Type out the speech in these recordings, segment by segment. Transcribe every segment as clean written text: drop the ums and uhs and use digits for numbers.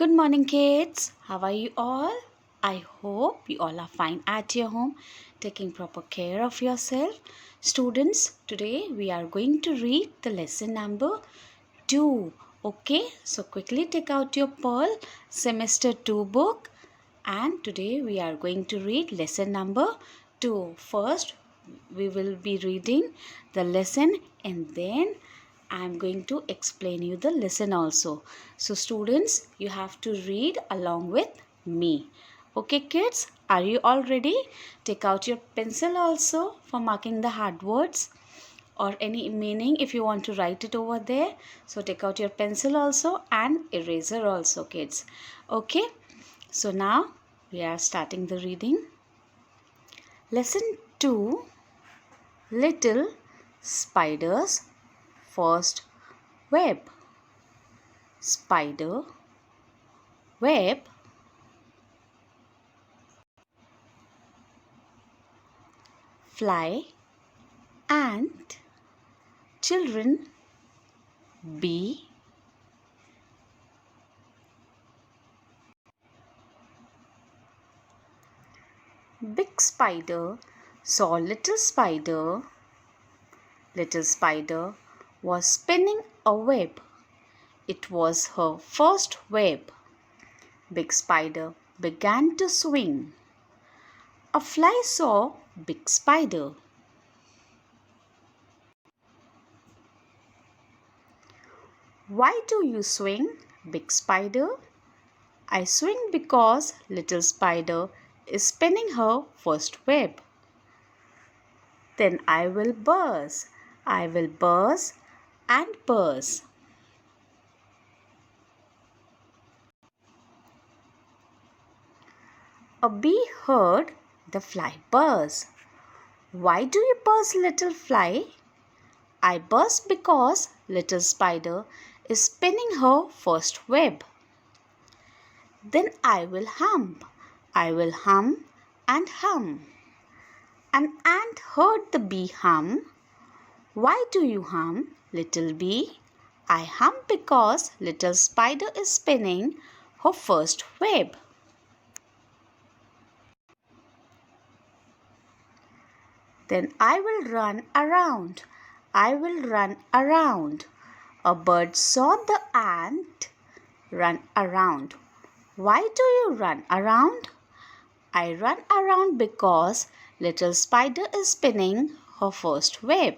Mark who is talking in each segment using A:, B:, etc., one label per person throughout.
A: Good morning, kids. How are you all? I hope you all are fine at your home, taking proper care of yourself. Students, today we are going to read the lesson number 2. Okay, so quickly take out your Pearl Semester 2 book, and today we are going to read lesson number 2. First, we will be reading the lesson and then I am going to explain you the lesson also. So students, you have to read along with me. Okay kids, are you all ready? Take out your pencil also for marking the hard words or any meaning if you want to write it over there. So take out your pencil also and eraser also kids. Okay, so now we are starting the reading. Lesson 2, Little Spider's First Web. Spider, web, fly, ant, children, bee, big spider saw little spider. Little spider was spinning a web. It was her first web. Big spider began to swing. A fly saw big spider. Why do you swing, big spider? I swing because little spider is spinning her first web. Then I will buzz. I will buzz and buzz. A bee heard the fly buzz. Why do you buzz, little fly? I buzz because little spider is spinning her first web. Then I will hum. I will hum and hum. An ant heard the bee hum. Why do you hum, little bee? I hum because little spider is spinning her first web. Then I will run around. I will run around. A bird saw the ant run around. Why do you run around? I run around because little spider is spinning her first web.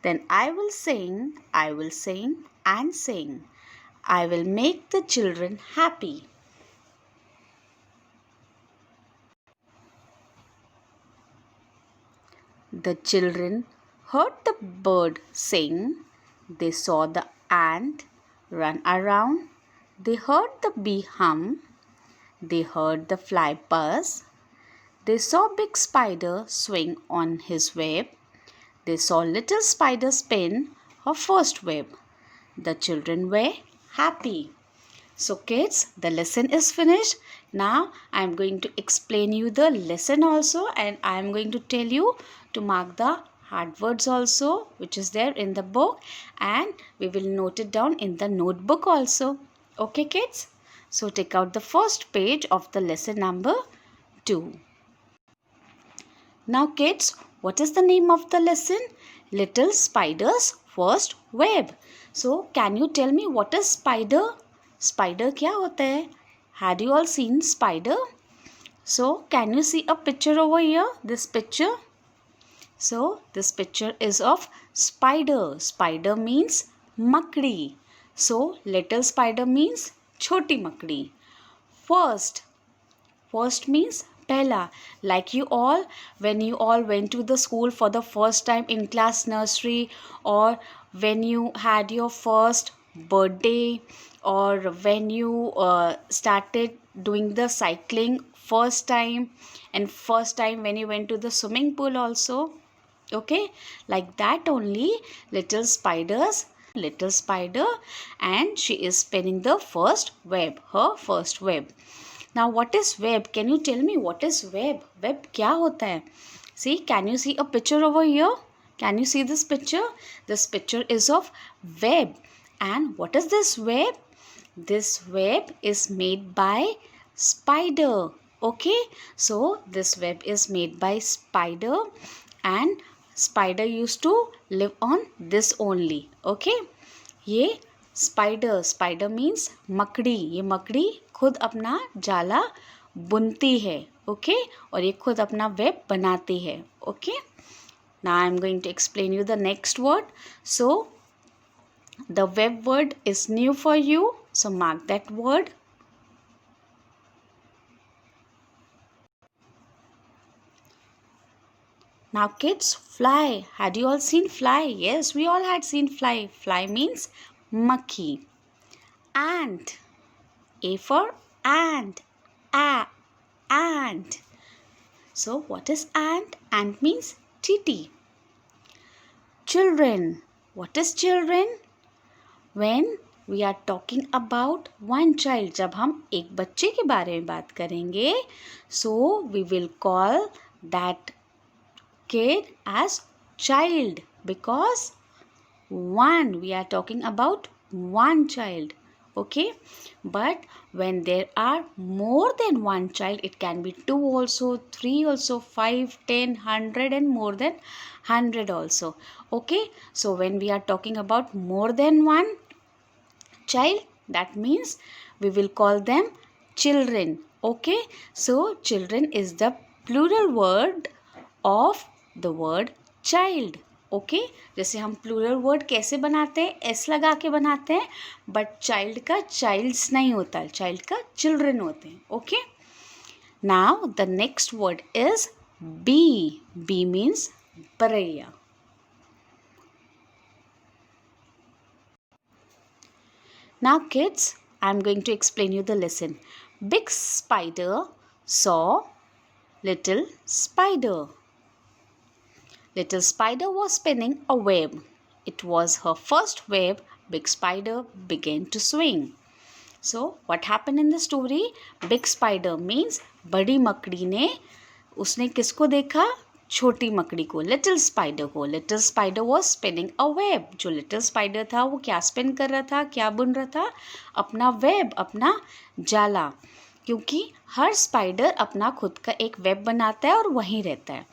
A: Then I will sing and sing. I will make the children happy. The children heard the bird sing. They saw the ant run around. They heard the bee hum. They heard the fly buzz. They saw big spider swing on his web. They saw little spider spin her first web. The children were happy. So kids, the lesson is finished. Now I am going to explain you the lesson also, and I am going to tell you to mark the hard words also which is there in the book, and we will note it down in the notebook also. Okay kids? So take out the first page of the lesson number 2. Now kids, what is the name of the lesson? Little Spider's First Web. So can you tell me what is spider? Spider क्या होता है? Had you all seen spider? So can you see a picture over here? This picture. So this picture is of spider. Spider means makdi. So little spider means choti makdi. First. First means pehla. Like you all, when you all went to the school for the first time in class nursery, or when you had your first birthday, or when you started doing the cycling first time, and first time when you went to the swimming pool also. Okay, like that only little spider, and she is spinning the first web, her first web. Now what is web? Can you tell me what is web? Web क्या होता है? See, can you see a picture over here? Can you see this picture? This picture is of web. And what is this web? this web is made by spider. Okay, so this web is made by spider and spider used to live on this only. Okay, ये spider means मकड़ी, ये मकड़ी खुद अपना जाला बुनती है. Okay, और ये खुद अपना वेब बनाती है. Okay, now I am going to explain you the next word. So the web word is new for you, so mark that word. Now kids, fly. Had you all seen fly? Yes, we all had seen fly. Fly means makhi. Ant. A for ant. Ant. So what is ant? Ant means titi. Children. What is children? When we are talking about one child, जब हम एक बच्चे के बारे में बात करेंगे, so we will call that kid as child, because we are talking about one child. Okay, but when there are more than one child, it can be 2 also, 3 also, 5, 10, 100 and more than 100 also. Okay, so when we are talking about more than one child, that means we will call them children. Okay, so children is the plural word of the word child. Okay, जैसे हम plural word कैसे बनाते हैं, S लगा के बनाते हैं, but child का चाइल्ड्स नहीं होता, चाइल्ड का चिल्ड्रन होते हैं. Okay, now the next word is B. B means बरैया. Now kids, I am going to explain you the lesson. Big spider saw little spider. Little spider was spinning a web. It was her first web. Big spider began to swing. So what happened in the story? Big spider means बड़ी मकड़ी ने, उसने किसको देखा? छोटी मकड़ी को, little spider को. Little spider was spinning a web. जो लिटिल स्पाइडर था वो क्या स्पिन कर रहा था, क्या बुन रहा था? अपना वेब, अपना जाला. क्योंकि हर स्पाइडर अपना खुद का एक वेब बनाता है और वहीं रहता है.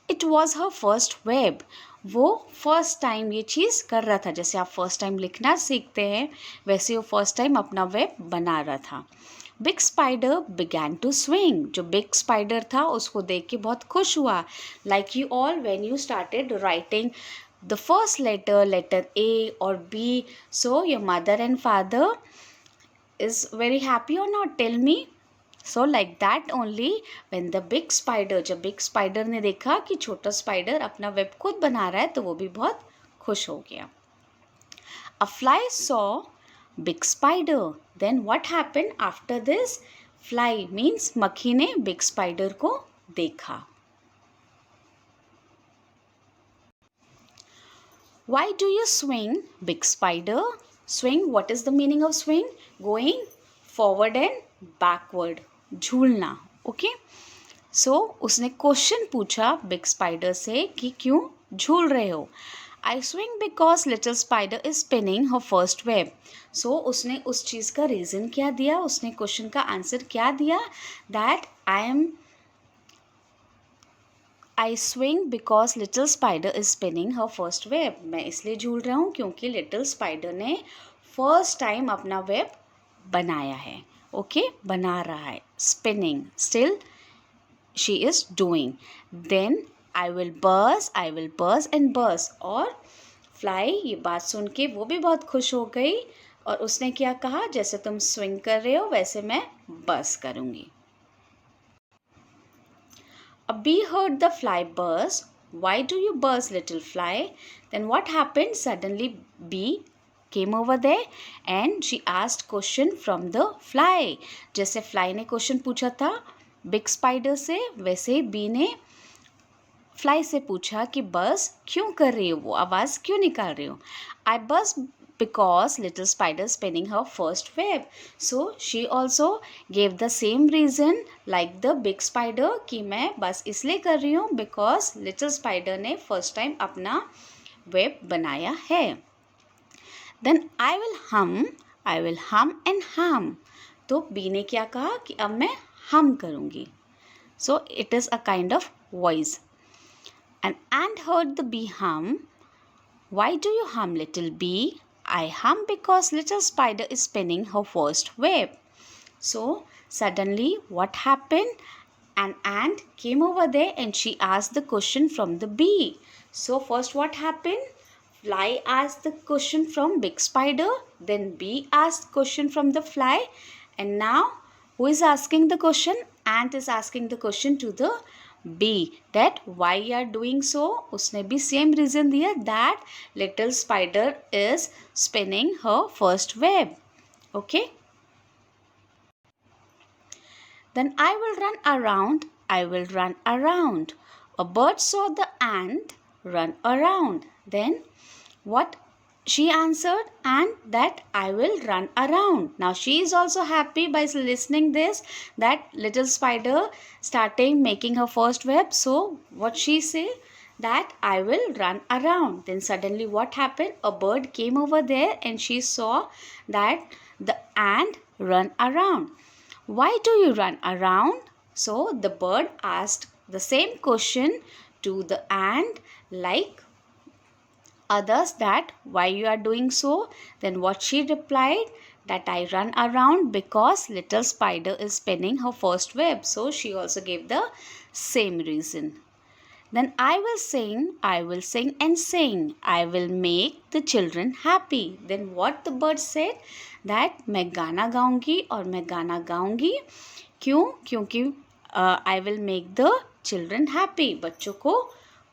A: It was her first web. वो फर्स्ट टाइम ये चीज़ कर रहा था. जैसे आप फर्स्ट टाइम लिखना सीखते हैं, वैसे वो फर्स्ट टाइम अपना वेब बना रहा था. Big spider began to swing. जो बिग स्पाइडर था उसको देख के बहुत खुश हुआ. Like you all when you started writing the first letter A or B, so your mother and father is very happy or not? Tell me. So like that only, when the big spider, जब big spider ने देखा कि छोटा spider अपना web खुद बना रहा है, तो वो भी बहुत खुश हो गया. A fly saw big spider. Then what happened after this? Fly means मक्खी ने big spider को देखा. Why do you swing, big spider? Swing, what is the meaning of swing? Going forward and backward. झूलना. Okay, सो उसने question पूछा big spider से कि क्यों झूल रहे हो. I swing because little spider is spinning her first web. So उसने उस चीज़ का रीज़न क्या दिया, उसने क्वेश्चन का आंसर क्या दिया? That I swing because little spider is spinning her first web. मैं इसलिए झूल रहा हूँ क्योंकि लिटिल स्पाइडर ने फर्स्ट टाइम अपना वेब बनाया है. ओके, बना रहा है. Spinning, still she is doing. Then I will buzz and buzz. और फ्लाई ये बात सुन के वो भी बहुत खुश हो गई और उसने क्या कहा, जैसे तुम स्विंग कर रहे हो वैसे मैं बर्स करूँगी. A bee heard the fly buzz. Why do you buzz, little fly? Then what happened? Suddenly bee came over there and she asked question from the fly. जैसे fly ने question पूछा था big spider से, वैसे bee ने fly से पूछा कि buzz क्यों कर रही हो, वो आवाज़ क्यों निकाल रही हो. I buzz because little spider spinning her first web. So she also gave the same reason like the big spider कि मैं बस इसलिए कर रही हूँ because little spider ने first time अपना web बनाया है. Then I will hum I will hum and hum. तो बी ने क्या कहा कि अब मैं हम करूँगी. So it is a kind of voice. An ant heard the bee hum. Why do you hum, little bee? I hum because little spider is spinning her first web. So suddenly what happened? An ant came over there and she asked the question from the bee. So first what happened? Fly asked the question from big spider. Then bee asked question from the fly. And now who is asking the question? Ant is asking the question to the bee that why you are doing so. उसने भी same reason दिया that little spider is spinning her first web. Okay. Then I will run around, I will run around. A bird saw the ant run around. Then what she answered, and that I will run around. Now she is also happy by listening this that little spider starting making her first web. So what she say? That I will run around. Then suddenly what happened? A bird came over there and she saw that the ant run around. Why do you run around? So the bird asked the same question to the ant like others that why you are doing so. Then what she replied? That I run around because little spider is spinning her first web. So she also gave the same reason. Then I will sing and sing. I will make the children happy. Then what the bird said? That मैं गाना गाऊंगी और मैं गाना गाऊंगी. क्यों? क्योंकि I will make the children happy. बच्चों को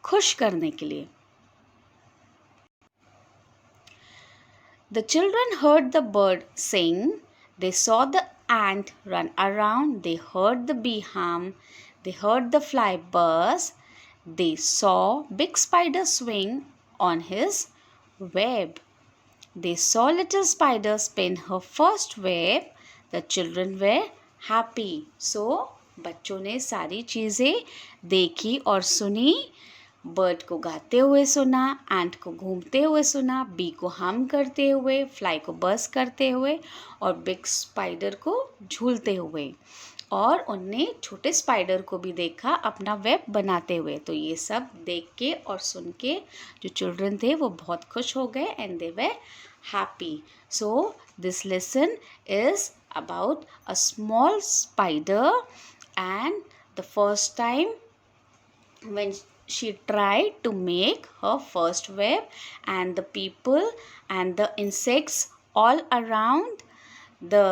A: खुश करने के लिए. The children heard the bird sing. They saw the ant run around. They heard the bee hum. They heard the fly buzz. They saw big spider swing on his web. They saw little spider spin her first web. The children were happy. So बच्चों ने सारी चीज़ें देखी और सुनी. Bird को गाते हुए सुना, एंट को घूमते हुए सुना, बी को हम करते हुए, फ्लाई को बस करते हुए और बिग स्पाइडर को झूलते हुए. और उनने छोटे स्पाइडर को भी देखा अपना वेब बनाते हुए. तो ये सब देख के और सुन के जो चिल्ड्रन थे वो बहुत खुश हो गए and they were happy. So this lesson is about a small spider and the first time when she tried to make her first web, and the people and the insects all around the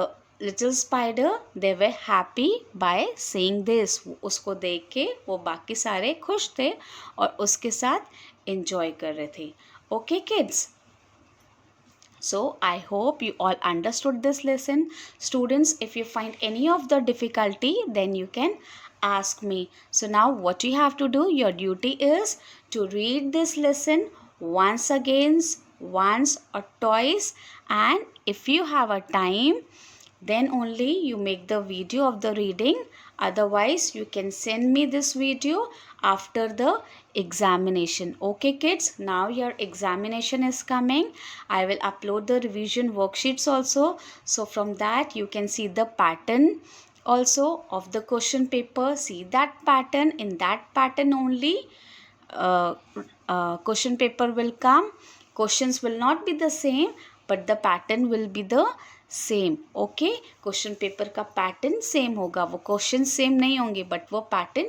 A: little spider they were happy by seeing this. उसको देख के वो बाकी सारे खुश थे और उसके साथ enjoy कर रहे थे. Okay kids? So I hope you all understood this lesson. Students, if you find any of the difficulty, then you can ask me. So now what you have to do, your duty is to read this lesson once again, once or twice, and if you have a time, then only you make the video of the reading. Otherwise you can send me this video after the examination. Okay kids, now your examination is coming. I will upload the revision worksheets also, so from that you can see the pattern also of the question paper. See that pattern. In that pattern only question paper will come. Questions will not be the same, but the pattern will be the same. Okay, question paper का pattern same होगा. वो question same नहीं होंगे but वो pattern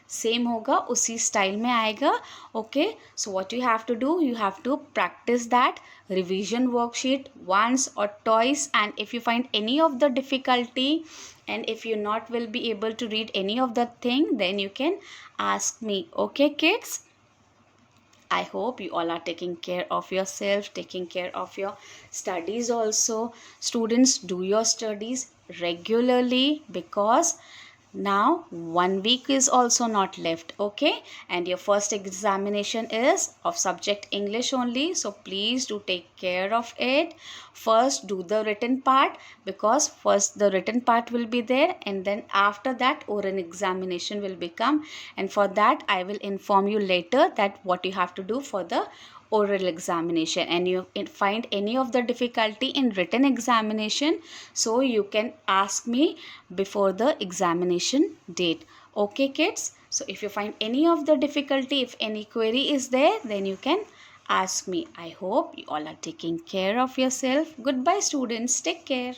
A: same होगा, उसी style में आएगा. Okay, so what you have to do, you have to practise that revision worksheet once or twice, and if you find any of the difficulty and if you not will be able to read any of the thing, then you can ask me. Okay kids, I hope you all are taking care of yourself, taking care of your studies also. Students, do your studies regularly because now 1 week is also not left. Okay, and your first examination is of subject English only, so please do take care of it. First do the written part, because first the written part will be there and then after that oral examination will become, and for that I will inform you later that what you have to do for the oral examination, and you find any of the difficulty in written examination, so you can ask me before the examination date. Okay kids, so if you find any of the difficulty, if any query is there, then you can ask me. I hope you all are taking care of yourself. Goodbye students, take care.